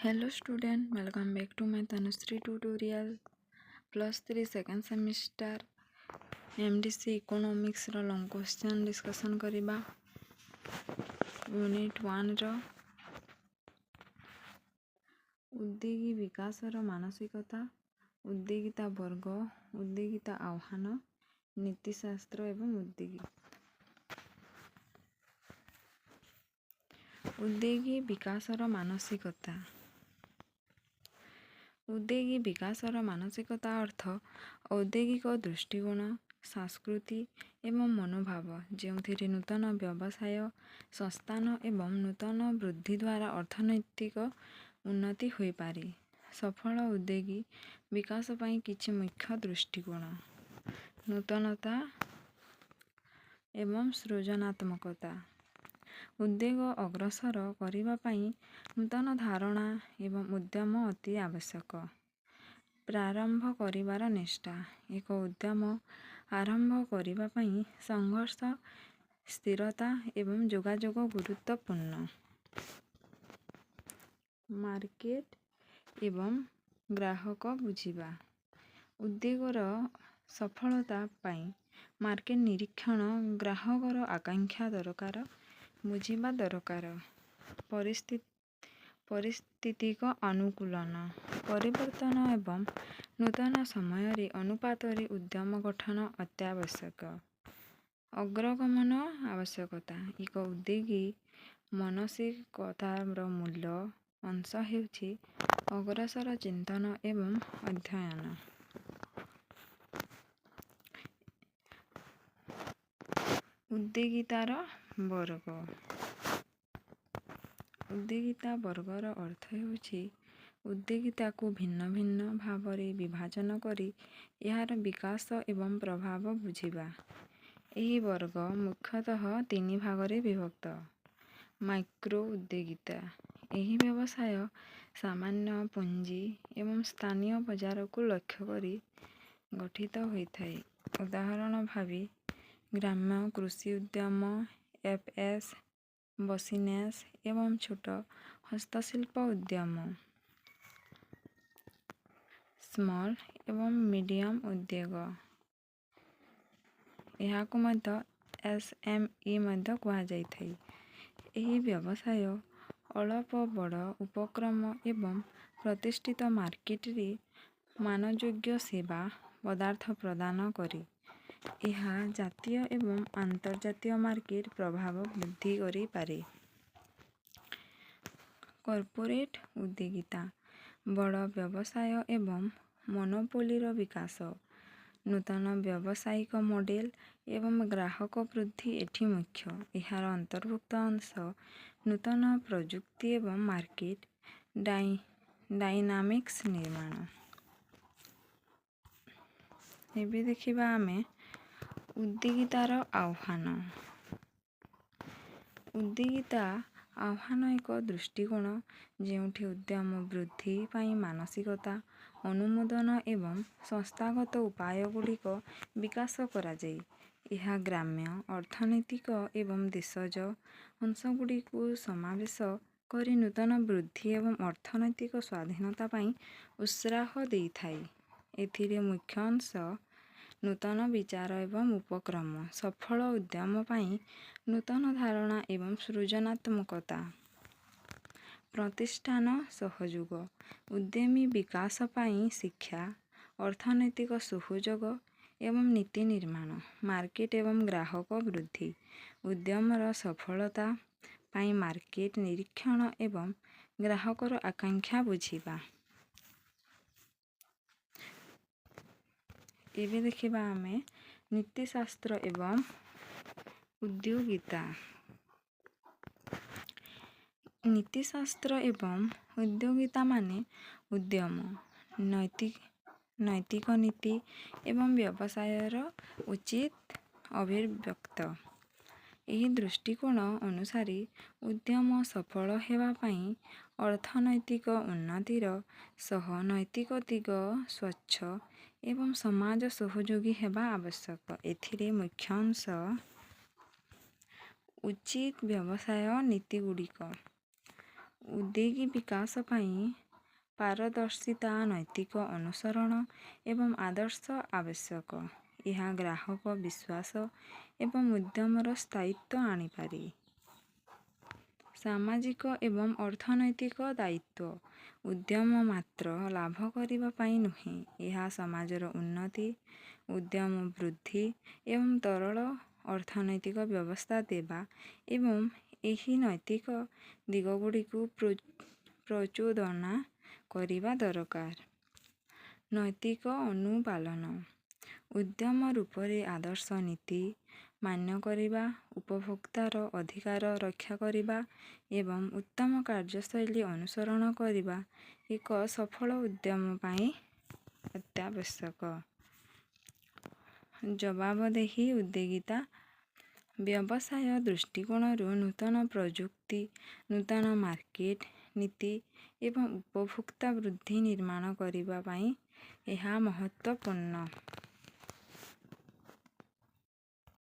Hello student, welcome back to my Tanushree tutorial +3 second semester MDC-Economics ର long question discussion କରିବା। unit-1 ର ଉଦ୍ୟୋଗୀ ବିକାଶର ମାନସିକତା, ଉଦ୍ୟୋଗିତା ବର୍ଗ, ଉଦ୍ୟୋଗିତା ଆହ୍ୱାନ, ନୀତିଶାସ୍ତ୍ର ଏବଂ ଉଦ୍ୟୋଗୀ। ଉଦ୍ୟୋଗୀ ବିକାଶର ମାନସିକତା। ଉଦ୍ୟୋଗୀ ବିକାଶର ମାନସିକତା ଅର୍ଥ ଔଦ୍ୟୋଗିକ ଦୃଷ୍ଟିକୋଣ, ସଂସ୍କୃତି ଏବଂ ମନୋଭାବ ଯେଉଁଥିରେ ନୂତନ ବ୍ୟବସାୟ ସଂସ୍ଥାନ ଏବଂ ନୂତନ ବୃଦ୍ଧି ଦ୍ୱାରା ଅର୍ଥନୈତିକ ଉନ୍ନତି ହୋଇପାରେ। ସଫଳ ଉଦ୍ୟୋଗୀ ବିକାଶ ପାଇଁ କିଛି ମୁଖ୍ୟ ଦୃଷ୍ଟିକୋଣ: ନୂତନତା ଏବଂ ସୃଜନାତ୍ମକତା। ଉଦ୍ୟୋଗ ଅଗ୍ରସର କରିବା ପାଇଁ ନୂତନ ଧାରଣା ଏବଂ ଉଦ୍ୟମ ଅତି ଆବଶ୍ୟକ। ପ୍ରାରମ୍ଭ କରିବାର ନିଷ୍ଠା। ଏକ ଉଦ୍ୟମ ଆରମ୍ଭ କରିବା ପାଇଁ ସଂଘର୍ଷ, ସ୍ଥିରତା ଏବଂ ଯୋଗାଯୋଗ ଗୁରୁତ୍ୱପୂର୍ଣ୍ଣ। ମାର୍କେଟ ଏବଂ ଗ୍ରାହକ ବୁଝିବା। ଉଦ୍ୟୋଗର ସଫଳତା ପାଇଁ ମାର୍କେଟ ନିରୀକ୍ଷଣ, ଗ୍ରାହକର ଆକାଂକ୍ଷା ଦରକାର ବୁଝିବା ଦରକାର। ପରିସ୍ଥିତିକ ଅନୁକୂଳନ। ପରିବର୍ତ୍ତନ ଏବଂ ନୂତନ ସମୟରେ ଅନୁପାତରେ ଉଦ୍ୟମ ଗଠନ ଅତ୍ୟାବଶ୍ୟକ। ଅଗ୍ରଗମନ ଆବଶ୍ୟକତା। ଏକ ଉଦ୍ୟୋଗୀ ମାନସିକତାର ମୂଳ ଅଂଶ ହେଉଛି ଅଗ୍ରସର ଚିନ୍ତନ ଏବଂ ଅଧ୍ୟୟନ। ଉଦ୍ୟୋଗିତାର ବର୍ଗ। ଉଦ୍ୟୋଗିତା ବର୍ଗର ଅର୍ଥ ହେଉଛି ଉଦ୍ୟୋଗିତାକୁ ଭିନ୍ନ ଭିନ୍ନ ଭାବରେ ବିଭାଜନ କରି ଏହାର ବିକାଶ ଏବଂ ପ୍ରଭାବ ବୁଝିବା। ଏହି ବର୍ଗ ମୁଖ୍ୟତଃ 3 ଭାଗରେ ବିଭକ୍ତ। ମାଇକ୍ରୋ ଉଦ୍ୟୋଗିତା। ଏହି ବ୍ୟବସାୟ ସାମାନ୍ୟ ପୁଞ୍ଜି ଏବଂ ସ୍ଥାନୀୟ ବଜାରକୁ ଲକ୍ଷ୍ୟ କରି ଗଠିତ ହୋଇଥାଏ। ଉଦାହରଣ ଭାବେ ଗ୍ରାମ୍ୟ କୃଷି ଉଦ୍ୟମ, ଏଫ୍ଏସ୍, ବିଜିନେସ୍ ଏବଂ ଛୋଟ ହସ୍ତଶିଳ୍ପ ଉଦ୍ୟମ। ସ୍ମଲ୍ ଏବଂ ମିଡିୟମ୍ ଉଦ୍ୟୋଗ। ଏହାକୁ ମଧ୍ୟ SME ମଧ୍ୟ କୁହାଯାଇଥାଏ। ଏହି ବ୍ୟବସାୟ ଅଳ୍ପ ବଡ଼ ଉପକ୍ରମ ଏବଂ ପ୍ରତିଷ୍ଠିତ ମାର୍କେଟରେ ମାନଯୋଗ୍ୟ ସେବା ପଦାର୍ଥ ପ୍ରଦାନ କରେ। ଏହା ଜାତୀୟ ଏବଂ ଆନ୍ତର୍ଜାତୀୟ ମାର୍କେଟ ପ୍ରଭାବ ବୃଦ୍ଧି କରିପାରେ। କର୍ପୋରେଟ୍ ଉଦ୍ୟୋଗିତା। ବଡ଼ ବ୍ୟବସାୟ ଏବଂ ମୋନୋପୋଲିର ବିକାଶ। ନୂତନ ବ୍ୟବସାୟିକ ମଡେଲ ଏବଂ ଗ୍ରାହକ ବୃଦ୍ଧି ଏଠି ମୁଖ୍ୟ। ଏହାର ଅନ୍ତର୍ଭୁକ୍ତ ଅଂଶ ନୂତନ ପ୍ରଯୁକ୍ତି ଏବଂ ମାର୍କେଟ ଡାଇନାମିକ୍ସ ନିର୍ମାଣ। ଏବେ ଦେଖିବା ଆମେ ଉଦ୍ୟୋଗିତାର ଆହ୍ୱାନ। ଉଦ୍ୟୋଗିତା ଆହ୍ୱାନ ଏକ ଦୃଷ୍ଟିକୋଣ ଯେଉଁଠି ଉଦ୍ୟମ ବୃଦ୍ଧି ପାଇଁ ମାନସିକତା, ଅନୁମୋଦନ ଏବଂ ସଂସ୍ଥାଗତ ଉପାୟଗୁଡ଼ିକ ବିକାଶ କରାଯାଏ। ଏହା ଗ୍ରାମ୍ୟ, ଅର୍ଥନୈତିକ ଏବଂ ଦେଶଜ ଅଂଶଗୁଡ଼ିକୁ ସମାବେଶ କରି ନୂତନ ବୃଦ୍ଧି ଏବଂ ଅର୍ଥନୈତିକ ସ୍ୱାଧୀନତା ପାଇଁ ଉତ୍ସାହ ଦେଇଥାଏ। ଏଥିରେ ମୁଖ୍ୟ ଅଂଶ ନୂତନ ବିଚାର ଏବଂ ଉପକ୍ରମ, ସଫଳ ଉଦ୍ୟମ ପାଇଁ ନୂତନ ଧାରଣା ଏବଂ ସୃଜନାତ୍ମକତା। ପ୍ରତିଷ୍ଠାନ ସହଯୋଗ। ଉଦ୍ୟମୀ ବିକାଶ ପାଇଁ ଶିକ୍ଷା, ଅର୍ଥନୈତିକ ସହଯୋଗ ଏବଂ ନୀତି ନିର୍ମାଣ। ମାର୍କେଟ ଏବଂ ଗ୍ରାହକ ବୃଦ୍ଧି। ଉଦ୍ୟମର ସଫଳତା ପାଇଁ ମାର୍କେଟ ନିରୀକ୍ଷଣ ଏବଂ ଗ୍ରାହକର ଆକାଂକ୍ଷା ବୁଝିବା। ଏବେ ଦେଖିବା ଆମେ ନୀତିଶାସ୍ତ୍ର ଏବଂ ଉଦ୍ୟୋଗିତା। ନୀତିଶାସ୍ତ୍ର ଏବଂ ଉଦ୍ୟୋଗିତା ମାନେ ଉଦ୍ୟମ, ନୈତିକ ନୀତି ଏବଂ ବ୍ୟବସାୟର ଉଚିତ ଅଭିବ୍ୟକ୍ତ। ଏହି ଦୃଷ୍ଟିକୋଣ ଅନୁସାରେ ଉଦ୍ୟମ ସଫଳ ହେବା ପାଇଁ ଅର୍ଥନୈତିକ ଉନ୍ନତିର ସହ ନୈତିକ ଦିଗ ସ୍ୱଚ୍ଛ ଏବଂ ସମାଜ ସହଯୋଗୀ ହେବା ଆବଶ୍ୟକ। ଏଥିରେ ମୁଖ୍ୟ ଅଂଶ ଉଚିତ ବ୍ୟବସାୟ ନୀତିଗୁଡ଼ିକ। ଉଦ୍ୟୋଗୀ ବିକାଶ ପାଇଁ ପାରଦର୍ଶିତା, ନୈତିକ ଅନୁସରଣ ଏବଂ ଆଦର୍ଶ ଆବଶ୍ୟକ। ଏହା ଗ୍ରାହକ ବିଶ୍ୱାସ ଏବଂ ଉଦ୍ୟମର ସ୍ଥାୟିତ୍ୱ ଆଣିପାରେ। ସାମାଜିକ ଏବଂ ଅର୍ଥନୈତିକ ଦାୟିତ୍ୱ। ଉଦ୍ୟମ ମାତ୍ର ଲାଭ କରିବା ପାଇଁ ନୁହେଁ, ଏହା ସମାଜର ଉନ୍ନତି, ଉଦ୍ୟମ ବୃଦ୍ଧି ଏବଂ ତରଳ ଅର୍ଥନୈତିକ ବ୍ୟବସ୍ଥା ଦେବା ଏବଂ ଏହି ନୈତିକ ଦିଗଗୁଡ଼ିକୁ ପ୍ରଚୋଦନା କରିବା ଦରକାର। ନୈତିକ ଅନୁପାଳନ। ଉଦ୍ୟମ ରୂପରେ ଆଦର୍ଶ ନୀତି ମାନ୍ୟ କରିବା, ଉପଭୋକ୍ତାର ଅଧିକାର ରକ୍ଷା କରିବା ଏବଂ ଉତ୍ତମ କାର୍ଯ୍ୟଶୈଳୀ ଅନୁସରଣ କରିବା ଏକ ସଫଳ ଉଦ୍ୟମ ପାଇଁ ଅତ୍ୟାବଶ୍ୟକ। ଜବାବଦେହି ଉଦ୍ୟୋଗିତା। ବ୍ୟବସାୟ ଦୃଷ୍ଟିକୋଣରୁ ନୂତନ ପ୍ରଯୁକ୍ତି, ନୂତନ ମାର୍କେଟ ନୀତି ଏବଂ ଉପଭୋକ୍ତା ବୃଦ୍ଧି ନିର୍ମାଣ କରିବା ପାଇଁ ଏହା ମହତ୍ତ୍ୱପୂର୍ଣ୍ଣ।